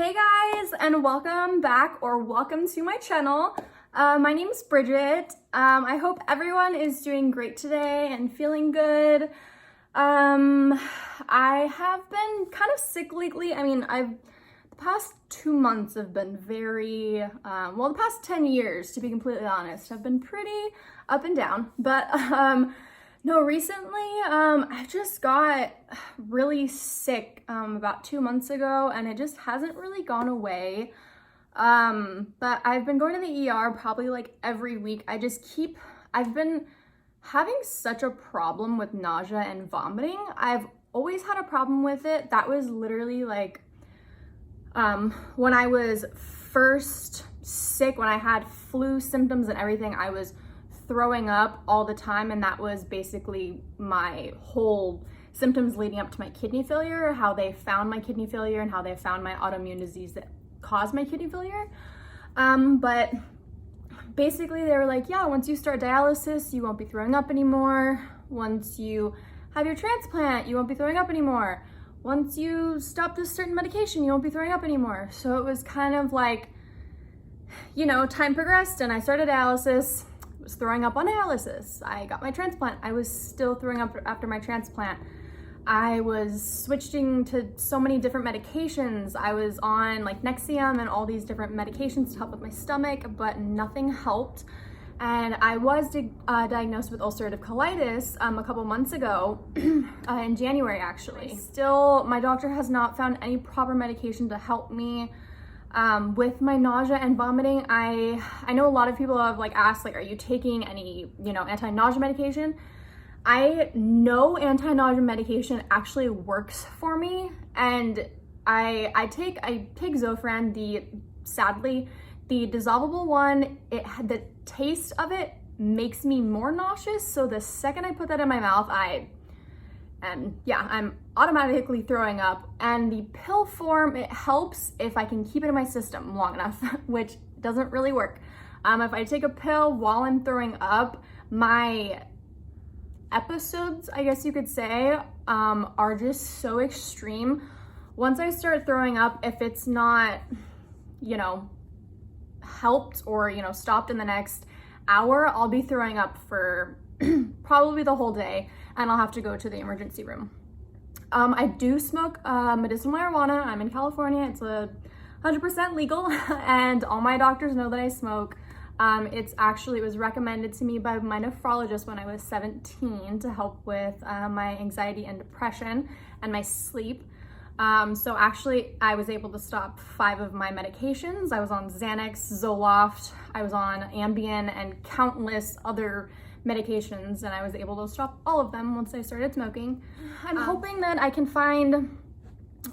Hey guys, and welcome back or welcome to my channel. My name is Bridget. I hope everyone is doing great today and feeling good. I have been kind of sick lately. The past 2 months have been very, the past 10 years, to be completely honest, have been pretty up and down. But no, recently, I just got really sick about 2 months ago, and it just hasn't really gone away. But I've been going to the ER probably like every week. I've been having such a problem with nausea and vomiting. I've always had a problem with it. That was literally like, when I was first sick, when I had flu symptoms and everything, I was throwing up all the time, and that was basically my whole symptoms leading up to my kidney failure, how they found my kidney failure and how they found my autoimmune disease that caused my kidney failure. But basically they were like, yeah, once you start dialysis, you won't be throwing up anymore. Once you have your transplant, you won't be throwing up anymore. Once you stop this certain medication, you won't be throwing up anymore. So it was kind of like, time progressed and I started dialysis. Was throwing up on dialysis. I got my transplant. I was still throwing up after my transplant. I was switching to so many different medications. I was on like Nexium and all these different medications to help with my stomach, but nothing helped. And I was diagnosed with ulcerative colitis a couple months ago, in January actually. Still, my doctor has not found any proper medication to help me with my nausea and vomiting. I know a lot of people have asked, are you taking any, anti-nausea medication? I know anti-nausea medication actually works for me, and I take Zofran, sadly, the dissolvable one, the taste of it makes me more nauseous. So the second I put that in my mouth, I'm automatically throwing up. And the pill form, it helps if I can keep it in my system long enough, which doesn't really work. If I take a pill while I'm throwing up, my episodes, I guess you could say, are just so extreme. Once I start throwing up, if it's not, helped or, stopped in the next hour, I'll be throwing up for probably the whole day, and I'll have to go to the emergency room. I do smoke medicinal marijuana. I'm in California. It's 100% legal, and all my doctors know that I smoke. It was recommended to me by my nephrologist when I was 17 to help with my anxiety and depression and my sleep. So actually, I was able to stop 5 of my medications. I was on Xanax, Zoloft, I was on Ambien, and countless other medications, and I was able to stop all of them once I started smoking. I'm hoping that I can find,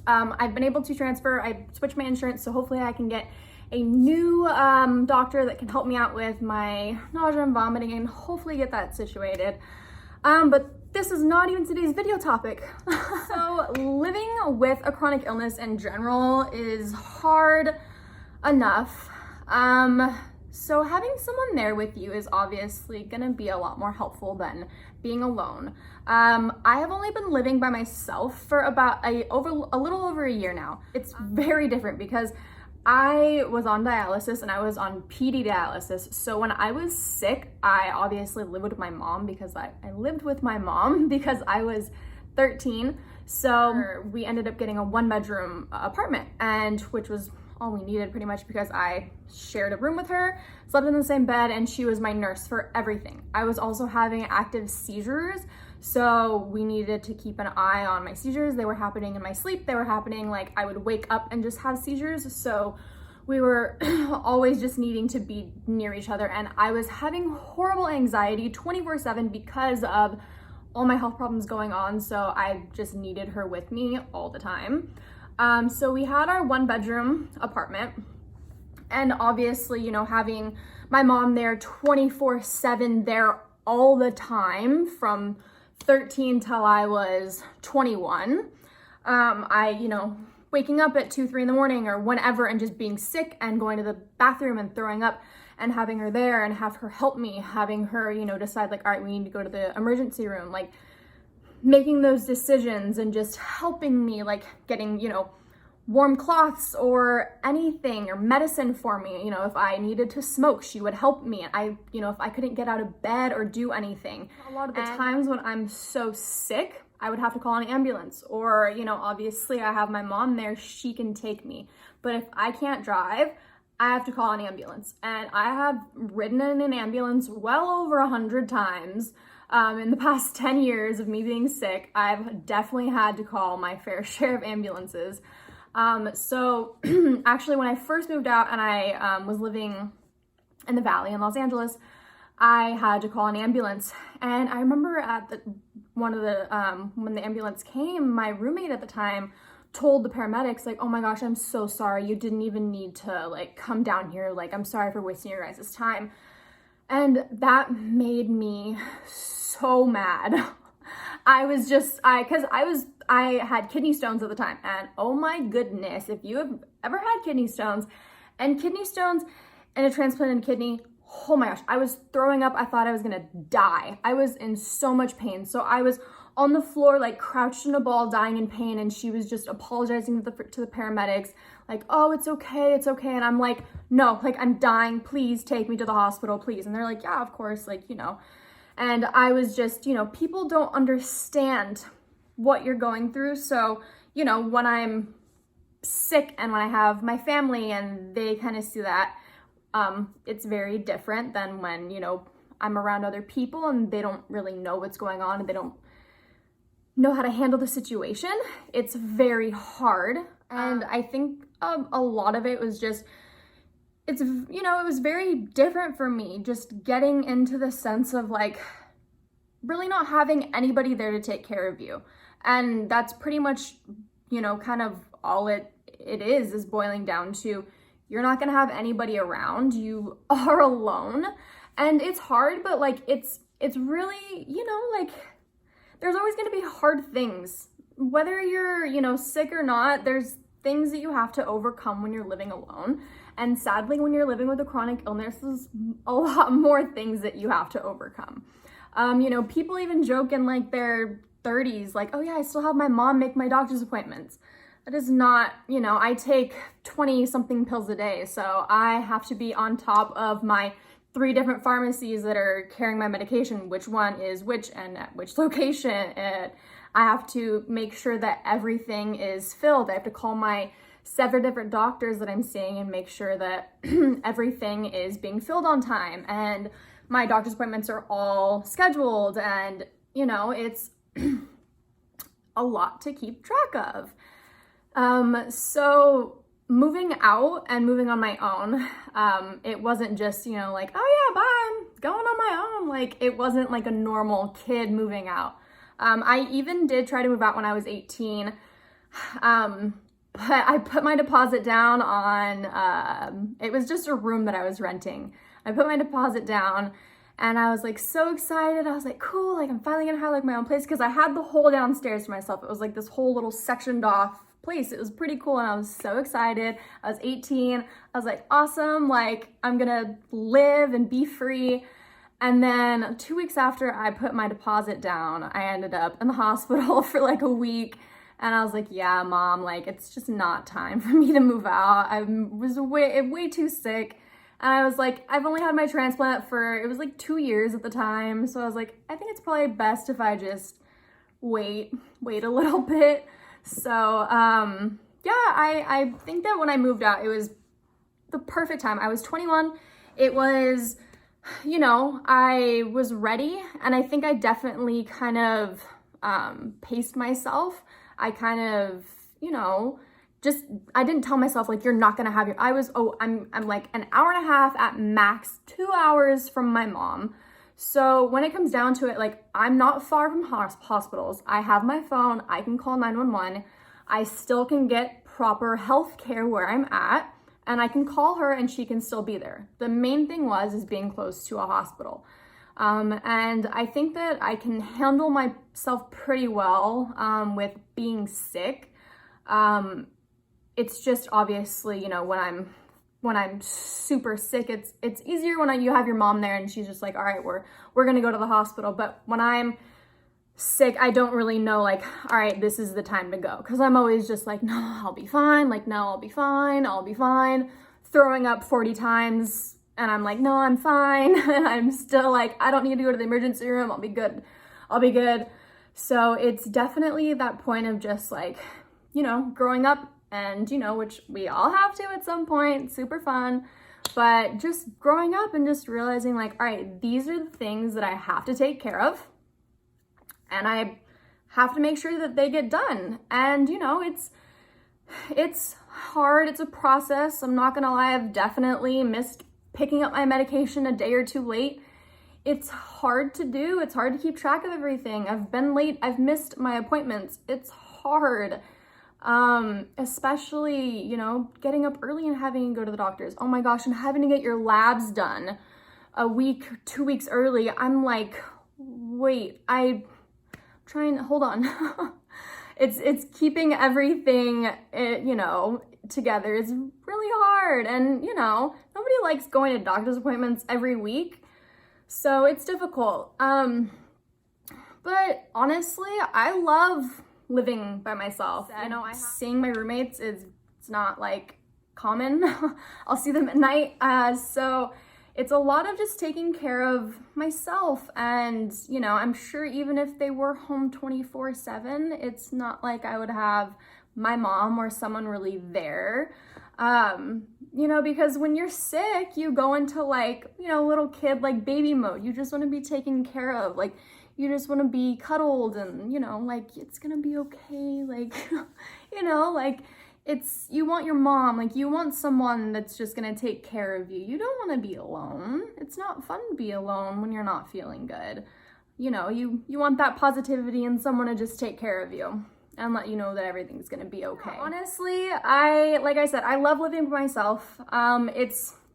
I've been able to transfer, I switched my insurance, so hopefully I can get a new doctor that can help me out with my nausea and vomiting and hopefully get that situated. But this is not even today's video topic. So living with a chronic illness in general is hard enough. So having someone there with you is obviously gonna be a lot more helpful than being alone. I have only been living by myself for about a little over a year now. It's very different because I was on dialysis and I was on PD dialysis. So when I was sick, I obviously lived with my mom because I lived with my mom because I was 13. So we ended up getting a 1-bedroom apartment, and which was all we needed pretty much because I shared a room with her, slept in the same bed, and she was my nurse for everything. I was also having active seizures, so we needed to keep an eye on my seizures. They were happening in my sleep. They were happening I would wake up and just have seizures. So we were always just needing to be near each other. And I was having horrible anxiety 24/7 because of all my health problems going on. So I just needed her with me all the time. So we had our 1-bedroom apartment, and obviously, having my mom there 24/7 there all the time from 13 till I was 21. Waking up at 2, 3 in the morning or whenever and just being sick and going to the bathroom and throwing up and having her there and have her help me, having her, decide all right, we need to go to the emergency room, making those decisions and just helping me, getting, warm cloths or anything or medicine for me. You know, if I needed to smoke, she would help me. If I couldn't get out of bed or do anything. A lot of the times when I'm so sick, I would have to call an ambulance, or, obviously I have my mom there, she can take me. But if I can't drive, I have to call an ambulance. And I have ridden in an ambulance well over 100 times. In the past 10 years of me being sick, I've definitely had to call my fair share of ambulances. So actually when I first moved out and I was living in the Valley in Los Angeles, I had to call an ambulance. And I remember when the ambulance came, my roommate at the time told the paramedics, like, oh my gosh, I'm so sorry. You didn't even need to come down here. I'm sorry for wasting your guys' time. And that made me so mad. I had kidney stones at the time, and oh my goodness, if you have ever had kidney stones and a transplanted kidney, oh my gosh, I was throwing up. I thought I was gonna die. I was in so much pain. So I was on the floor, crouched in a ball, dying in pain, and she was just apologizing to the paramedics, oh, it's okay. And I'm like, no, I'm dying. Please take me to the hospital, please. And they're like, yeah, of course, And I was just, people don't understand what you're going through. So, when I'm sick and when I have my family and they kind of see that, it's very different than when, I'm around other people and they don't really know what's going on and they don't know how to handle the situation. It's very hard. And I think a lot of it was just, it was very different for me, just getting into the sense of really not having anybody there to take care of you. And that's pretty much, kind of all it is boiling down to, you're not gonna have anybody around, you are alone. And it's hard, but it's really, there's always gonna be hard things. Whether you're, sick or not, there's things that you have to overcome when you're living alone. And sadly, when you're living with a chronic illness, there's a lot more things that you have to overcome. People even joke in their 30s, oh yeah, I still have my mom make my doctor's appointments. That is not, I take 20 something pills a day. So I have to be on top of my 3 different pharmacies that are carrying my medication, which one is which and at which location. And I have to make sure that everything is filled. I have to call my 7 different doctors that I'm seeing and make sure that everything is being filled on time. And my doctor's appointments are all scheduled. And, it's a lot to keep track of. So moving out and moving on my own, it wasn't just, oh yeah, bye, I'm going on my own. It wasn't a normal kid moving out. I even did try to move out when I was 18. But I put my deposit down on, it was just a room that I was renting. I put my deposit down and I was so excited. I was cool, I'm finally gonna have my own place, because I had the whole downstairs to myself. It was this whole little sectioned off place. It was pretty cool and I was so excited. I was 18. I was awesome, I'm gonna live and be free. And then 2 weeks after I put my deposit down, I ended up in the hospital for a week. And I was yeah, Mom, it's just not time for me to move out. I was way too sick. And I was I've only had my transplant for, it was 2 years at the time. So I was I think it's probably best if I just wait a little bit. So, yeah, I think that when I moved out, it was the perfect time. I was 21. It was, I was ready. And I think I definitely kind of paced myself. I kind of, I didn't tell myself you're not gonna have your, I'm an hour and a half at max, 2 hours from my mom. So when it comes down to it, I'm not far from hospitals. I have my phone, I can call 911. I still can get proper health care where I'm at, and I can call her and she can still be there. The main thing is being close to a hospital. And I think that I can handle myself pretty well with being sick. It's just obviously, when I'm super sick, it's easier when you have your mom there and she's just all right, we're gonna go to the hospital. But when I'm sick, I don't really know, like, all right, this is the time to go. Because I'm always just like, no, I'll be fine. Like, no, I'll be fine. I'll be fine. Throwing up 40 times. And I'm like, no, I'm fine. And I'm still like, I don't need to go to the emergency room. I'll be good. I'll be good. So it's definitely that point of just like, you know, growing up and, you know, which we all have to at some point, super fun. But just growing up and just realizing like, all right, these are the things that I have to take care of. And I have to make sure that they get done. And, you know, it's hard. It's a process. I'm not gonna lie. I've definitely missed picking up my medication a day or two late. It's hard to do. It's hard to keep track of everything. I've been late. I've missed my appointments. It's hard. Especially, you know, getting up early and having to go to the doctors. Oh my gosh, and having to get your labs done a week, 2 weeks early. I'm like, wait, hold on. It's keeping everything, you know, together is really hard. And, you know, nobody likes going to doctor's appointments every week. So it's difficult. But honestly, I love living by myself. You know, seeing my roommates it's not like common. I'll see them at night. So it's a lot of just taking care of myself. And, you know, I'm sure even if they were home 24/7, it's not like I would have my mom or someone really there. You know, because when you're sick, you go into like, you know, little kid, like baby mode. You just want to be taken care of. Like, you just want to be cuddled and, you know, like, it's going to be okay. Like, you know, like, you want your mom, like you want someone that's just gonna take care of you. You don't want to be alone. It's not fun to be alone when you're not feeling good. You know, you want that positivity and someone to just take care of you and let you know that everything's gonna be okay. Honestly, like I said, I love living by myself.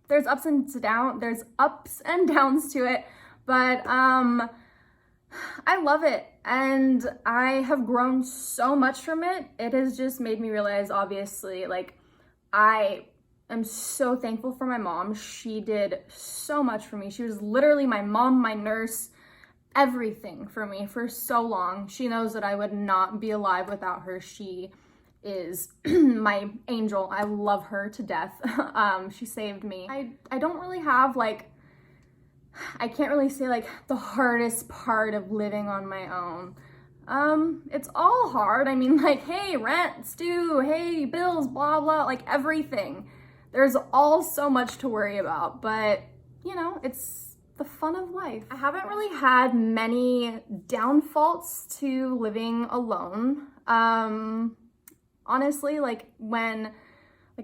There's ups and downs to it, but I love it and I have grown so much from it. It has just made me realize, obviously, like I am so thankful for my mom. She did so much for me. She was literally my mom, my nurse, everything for me for so long. She knows that I would not be alive without her. She is my angel. I love her to death. She saved me. I don't really have like, I can't really say like the hardest part of living on my own. It's all hard. I mean, like, hey, rent, stew, hey, bills, blah, blah, like everything. There's all so much to worry about, but you know, it's the fun of life. I haven't really had many downfalls to living alone. Honestly, like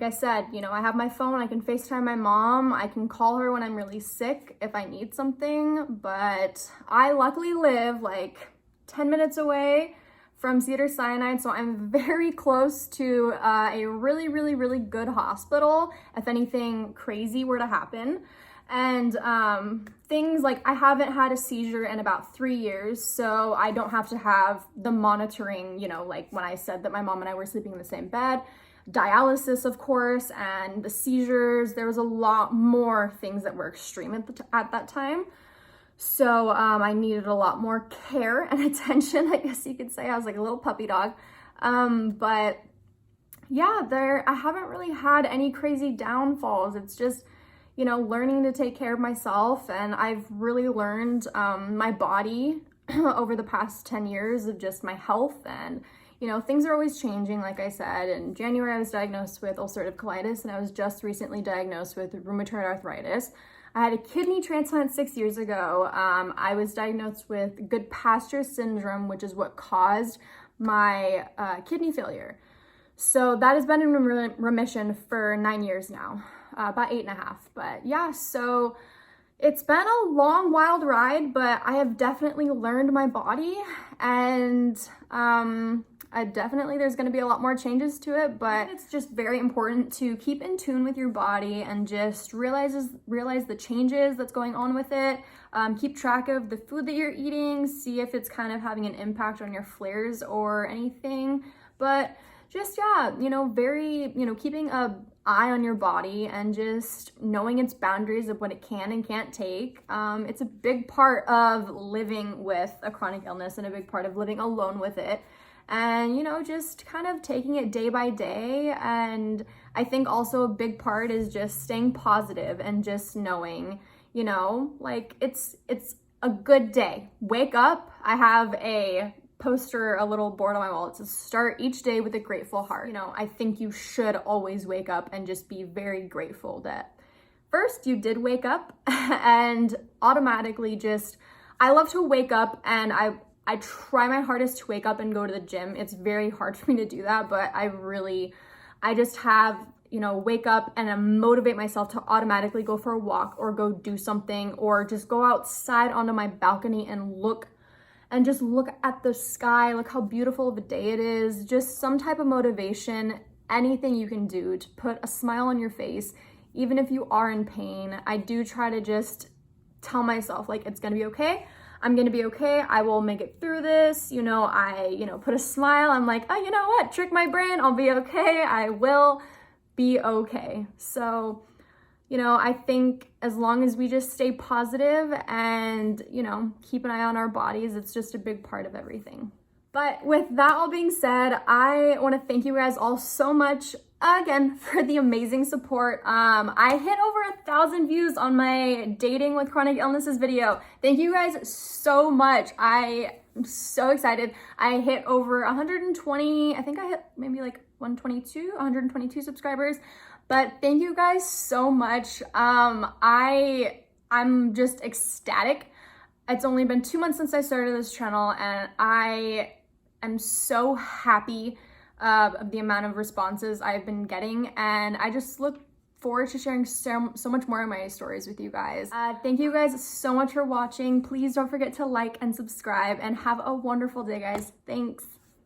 I said, you know, I have my phone, I can FaceTime my mom, I can call her when I'm really sick if I need something, but I luckily live like 10 minutes away from Cedars-Sinai, so I'm very close to a really, really, really good hospital if anything crazy were to happen. And things like I haven't had a seizure in about 3 years, so I don't have to have the monitoring, you know, like when I said that my mom and I were sleeping in the same bed. Dialysis, of course, and the seizures. There was a lot more things that were extreme at that time. So I needed a lot more care and attention, I guess you could say. I was like a little puppy dog. But yeah, I haven't really had any crazy downfalls. It's just, you know, learning to take care of myself. And I've really learned my body over the past 10 years of just my health. And you know, things are always changing, like I said. In January, I was diagnosed with ulcerative colitis, and I was just recently diagnosed with rheumatoid arthritis. I had a kidney transplant 6 years ago. I was diagnosed with Goodpasture syndrome, which is what caused my kidney failure. So that has been in remission for 9 years now, about 8.5. But yeah, so it's been a long, wild ride, but I have definitely learned my body, and there's going to be a lot more changes to it, but it's just very important to keep in tune with your body and just realize the changes that's going on with it. Keep track of the food that you're eating, see if it's kind of having an impact on your flares or anything. But just, yeah, you know, keeping a eye on your body and just knowing its boundaries of what it can and can't take. It's a big part of living with a chronic illness and a big part of living alone with it. And, you know, just kind of taking it day by day. And I think also a big part is just staying positive and just knowing, you know, like it's a good day. Wake up. I have a poster, a little board on my wall. It says start each day with a grateful heart. You know, I think you should always wake up and just be very grateful that first you did wake up and automatically just, I love to wake up and I try my hardest to wake up and go to the gym. It's very hard for me to do that, but I just have, you know, wake up and I motivate myself to automatically go for a walk or go do something or just go outside onto my balcony and look at the sky, look how beautiful of a day it is, just some type of motivation, anything you can do to put a smile on your face, even if you are in pain. I do try to just tell myself, like, it's gonna be okay. I'm gonna be okay. I will make it through this. You know, put a smile. I'm like, oh, you know what? Trick my brain. I'll be okay. I will be okay. So, you know, I think as long as we just stay positive and, you know, keep an eye on our bodies, it's just a big part of everything. But with that all being said, I want to thank you guys all so much again for the amazing support. I hit over 1,000 views on my dating with chronic illnesses video. Thank you guys so much. I am so excited. I hit over 120, I think I hit maybe like 122 subscribers. But thank you guys so much. I'm just ecstatic. It's only been 2 months since I started this channel and I am so happy of the amount of responses I've been getting, and I just look forward to sharing so much more of my stories with you guys. Thank you guys so much for watching. Please don't forget to like and subscribe and have a wonderful day, guys. Thanks.